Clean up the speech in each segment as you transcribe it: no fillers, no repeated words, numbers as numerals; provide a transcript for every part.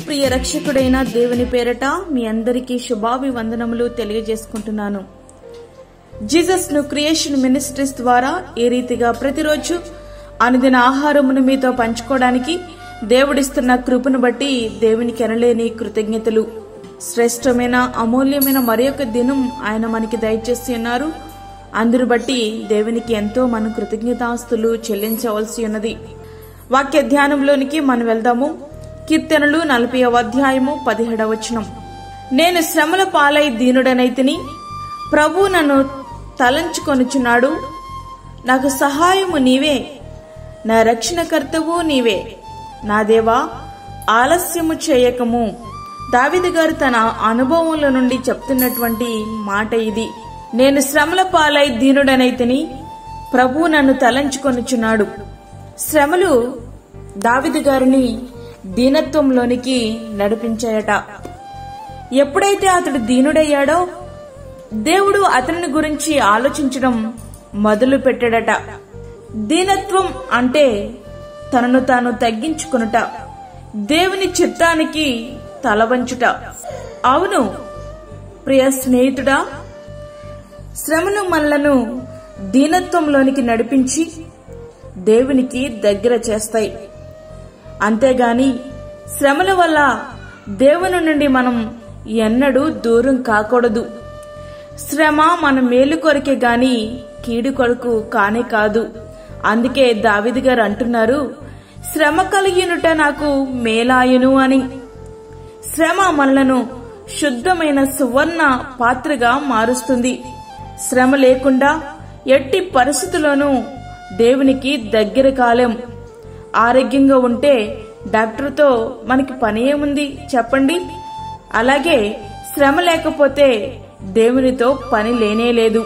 ప్రియ రక్షకుడైన దేవుని పేరట మీ అందరికీ శుభాభివందనములు తెలియజేసుకుంటున్నాను. జీసస్ ను క్రియేషన్ మినిస్ట్రీస్ ద్వారా ఈ రీతిగా ప్రతిరోజు అనుదిన ఆహారమును మీతో పంచుకోవడానికి దేవుడిస్తున్న కృపను బట్టి దేవునికి ఎనలేని కృతజ్ఞతలు. శ్రేష్టమైన అమూల్యమైన మరొక దినం ఆయన మనకి దయచేసి ఉన్నారు. అందును బట్టి దేవునికి ఎంతో మనం కృతజ్ఞతాస్తులు చెల్లించవలసి ఉన్నది. వాక్య ధ్యానంలోనికి మనం వెళ్దాము. కీర్తనలు 40వ అధ్యాయము 17వ వచనం. నేను శ్రమల పాలై దీనుడనైతిని, ప్రభు నన్ను తలంచుకొనుచున్నాడు. నాకు సహాయము నీవే, నా రక్షణకర్తవు నీవే. నా దేవా, ఆలస్యము చేయకము. దావీదు గారు తన అనుభవంలో నుండి చెప్తున్నటువంటి మాట ఇది. నేను శ్రమల పాలై దీనుడనైతిని, ప్రభు నన్ను తలంచుకొనుచున్నాడు. శ్రమలు దావీదు గారిని దీనత్వంలోనికి నడిపించాయట. ఎప్పుడైతే అతడు దీనుడయ్యాడో దేవుడు అతని గురించి ఆలోచించడం మొదలు పెట్టాడట. దీనత్వం అంటే తనను తాను తగ్గించుకునుట, దేవుని చిత్తానికి తలవంచుట. అవును ప్రియ స్నేహితుడా, శ్రమలు మనలను దీనత్వంలోనికి నడిపించి దేవునికి దగ్గర చేస్తాయి. అంతేగాని శ్రమల వల్ల దేవుని నుండి మనం ఎన్నడూ దూరం కాకూడదు. శ్రమ మన మేలు కొరకే గాని కీడు కొరకు కానే కాదు. అందుకే దావీదు గారు అంటున్నారు, శ్రమ కలిగినుట నాకు మేలాయును అని. శ్రమ మనలను శుద్ధమైన సువర్ణ పాత్రగా మారుస్తుంది. శ్రమ లేకుండా ఎట్టి పరిస్థితుల్లోనూ దేవునికి దగ్గర కాలేం. ఆరోగ్యంగా ఉంటే డాక్టర్తో మనకి పని ఏముంది చెప్పండి. అలాగే శ్రమ లేకపోతే దేవునితో పని లేనేలేదు.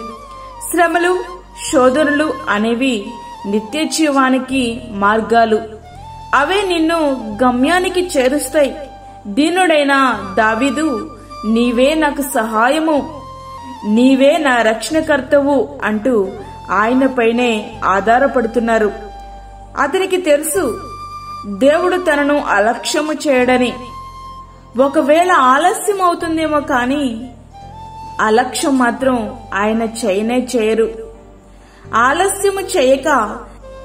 శ్రమలు, శోధనలు అనేవి నిత్య జీవానికి మార్గాలు. అవే నిన్ను గమ్యానికి చేరుస్తాయి. దీనుడైన దావీదు, నీవే నాకు సహాయము, నీవే నా రక్షణకర్తవు అంటూ ఆయనపైనే ఆధారపడుతున్నారు. అతనికి తెలుసు దేవుడు తనను అలక్ష్యము చేయడని. ఒకవేళ ఆలస్యం అవుతుందేమో కానీ అలక్ష్యం మాత్రం ఆయన చేయనే చేయరు. ఆలస్యము చేయక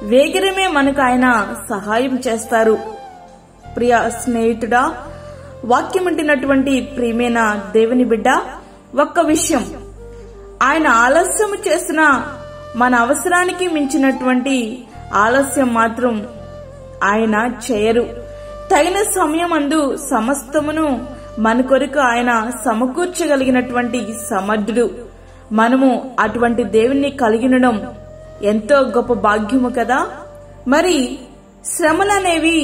వేగిరమే మనకు ఆయన సహాయం చేస్తారు. ప్రియ స్నేహితుడా, వాక్యమంటున్నటువంటి ప్రియమైన దేవుని బిడ్డ, ఒక్క విషయం, ఆయన ఆలస్యము చేసిన మన అవసరానికి మించినటువంటి ఆలస్యం మాత్రం ఆయన చేయరు. తగిన సమయమందు సమస్తమును మన కొరకు ఆయన సమకూర్చగలిగినటువంటి సమర్థుడు. మనము అటువంటి దేవుణ్ణి కలిగినడం ఎంతో గొప్ప భాగ్యము కదా. మరి శ్రమలనేవి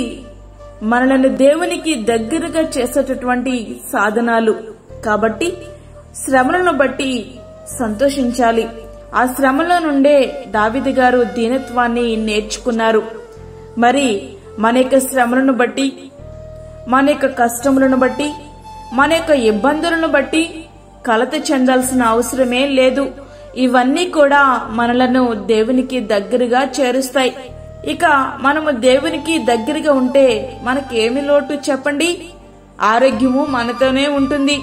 మనలను దేవునికి దగ్గరగా చేసేటటువంటి సాధనాలు కాబట్టి శ్రమలను బట్టి సంతోషించాలి. ఆ శ్రమలో నుండే దావీదు గారు దీనత్వాన్ని నేర్చుకున్నారు. మరి మన యొక్క శ్రమలను బట్టి, మన యొక్క కష్టములను బట్టి, మన యొక్క ఇబ్బందులను బట్టి కలత చెందాల్సిన అవసరమే లేదు. ఇవన్నీ కూడా మనలను దేవునికి దగ్గరగా చేరుస్తాయి. ఇక మనము దేవునికి దగ్గరగా ఉంటే మనకేమి లోటు చెప్పండి? ఆరోగ్యము మనతోనే ఉంటుంది,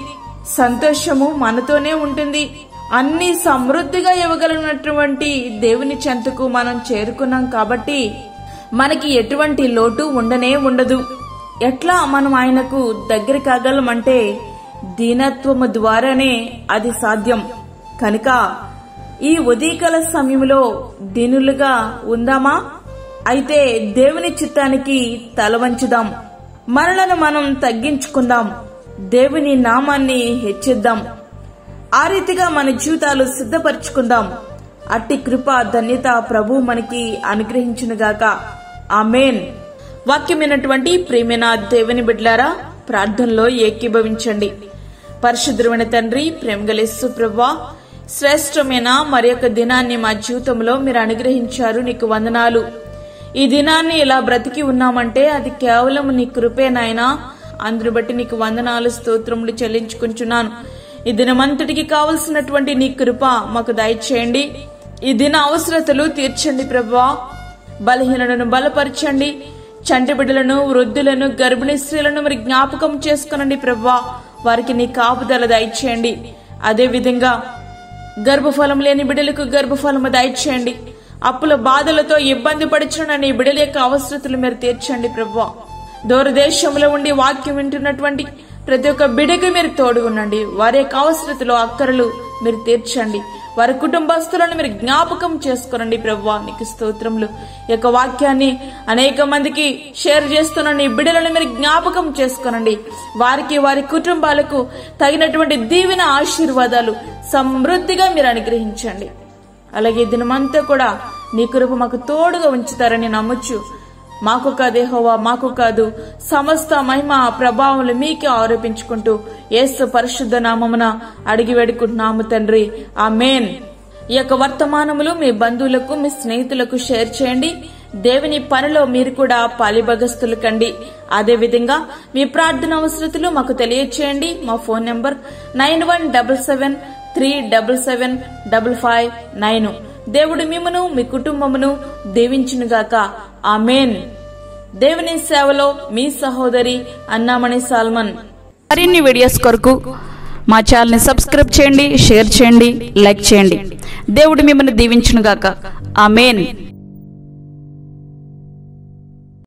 సంతోషము మనతోనే ఉంటుంది. అన్ని సమృద్ధిగా ఇవ్వగలిగినటువంటి దేవుని చెంతకు మనం చేరుకున్నాం కాబట్టి మనకి ఎటువంటి లోటు ఉండనే ఉండదు. ఎట్లా మనం ఆయనకు దగ్గర కాగలమంటే దీనత్వము ద్వారానే అది సాధ్యం. కనుక ఈ ఉదయకాల సమయంలో దీనులుగా ఉందామా? అయితే దేవుని చిత్తానికి తలవంచుదాం. మనలను మనం తగ్గించుకుందాం. దేవుని నామాన్ని హెచ్చిద్దాం. ఆ రీతిగా మన జీవితాలు సిద్ధపరచుకుందాం. అట్టి కృప ధన్యత ప్రభు మనకి అనుగ్రహించునుగాక. ఆమేన్. వాక్యమైనటువంటి ప్రియమైన దేవుని బిడ్డలారా, ప్రార్థనలో ఏకీభవించండి. పరిశుద్ధమైన తండ్రి, ప్రేమగల యేసు ప్రభువా, శ్రేష్టమైన మరి యొక్క దినాన్ని మా జీవితంలో మీరు అనుగ్రహించారు. నీకు వందనాలు. ఈ దినాన్ని ఇలా బ్రతికి ఉన్నామంటే అది కేవలం నీ కృపే నాయనా. అందును బట్టి నీకు వందనాలు, స్తోత్రములు చెల్లించుకుంటున్నాను. ఈ దినమంతటికి కావలసినటువంటి నీ కృప మాకు దయచేయండి. ఈ దిన అవసరతలు తీర్చండి ప్రభువా. బలహీనులను బలపరచండి, చంటి బిడ్డలను, వృద్ధులను, గర్భిణీ స్త్రీలను మరి జ్ఞాపకం చేసుకునండి ప్రభువా. వారికి నీ కాపుదల దయచేయండి. అదే విధంగా గర్భఫలం లేని బిడ్డలకు గర్భఫలము దయచేయండి. అప్పుల బాధలతో ఇబ్బంది పడుచున్న నీ బిడ్డల యొక్క అవసరతలు మీరు తీర్చండి ప్రభువా. దూరదేశంలో ఉండి వాక్యం వింటున్నటువంటి ప్రతి ఒక్క బిడ్డకి మీరు తోడుగునండి. వారి యొక్క అవసరతలు, అక్కరలు మీరు తీర్చండి. వారి కుటుంబస్తులను మీరు జ్ఞాపకం చేసుకోనండి ప్రభువా. నీకు స్తోత్రములు. ఈ యొక్క వాక్యాన్ని అనేక మందికి షేర్ చేస్తున్న నీ బిడ్డలను మీరు జ్ఞాపకం చేసుకోనండి. వారికి, వారి కుటుంబాలకు తగినటువంటి దీవెన, ఆశీర్వాదాలు సమృద్ధిగా మీరు అనుగ్రహించండి. అలాగే దినమంతా కూడా నీ కృప మాకు తోడుగా ఉంచుతారని నమ్మొచ్చు. మాకు కాదు యెహోవా, మాకు కాదు, సమస్త మహిమ ప్రభావములు మీకే ఆరోపించుకుంటూ యేసు పరిశుద్ధ నామమున అడిగి వేడుకుంటున్నాము తండ్రి. ఆమేన్. ఈ యొక్క వర్తమానములు మీ బంధువులకు, మీ స్నేహితులకు షేర్ చేయండి. దేవుని పనిలో మీరు కూడా పాలిభాగస్తులు కండి. అదే విధంగా మీ ప్రార్థన అవసరతలు మాకు తెలియచేయండి. మా ఫోన్ నంబర్ 9177377559. దేవుడు మిమ్మును, మీ కుటుంబమును దీవించునుగాక. ఆమేన్. దేవుని సేవలో మీ సహోదరి అన్నామణి సాల్మన్. మరిన్ని వీడియోస్ కొరకు మా ఛానల్ ని సబ్స్క్రైబ్ చేయండి, షేర్ చేయండి, లైక్ చేయండి. దేవుడు మిమ్మల్ని దీవించునుగాక. ఆమేన్.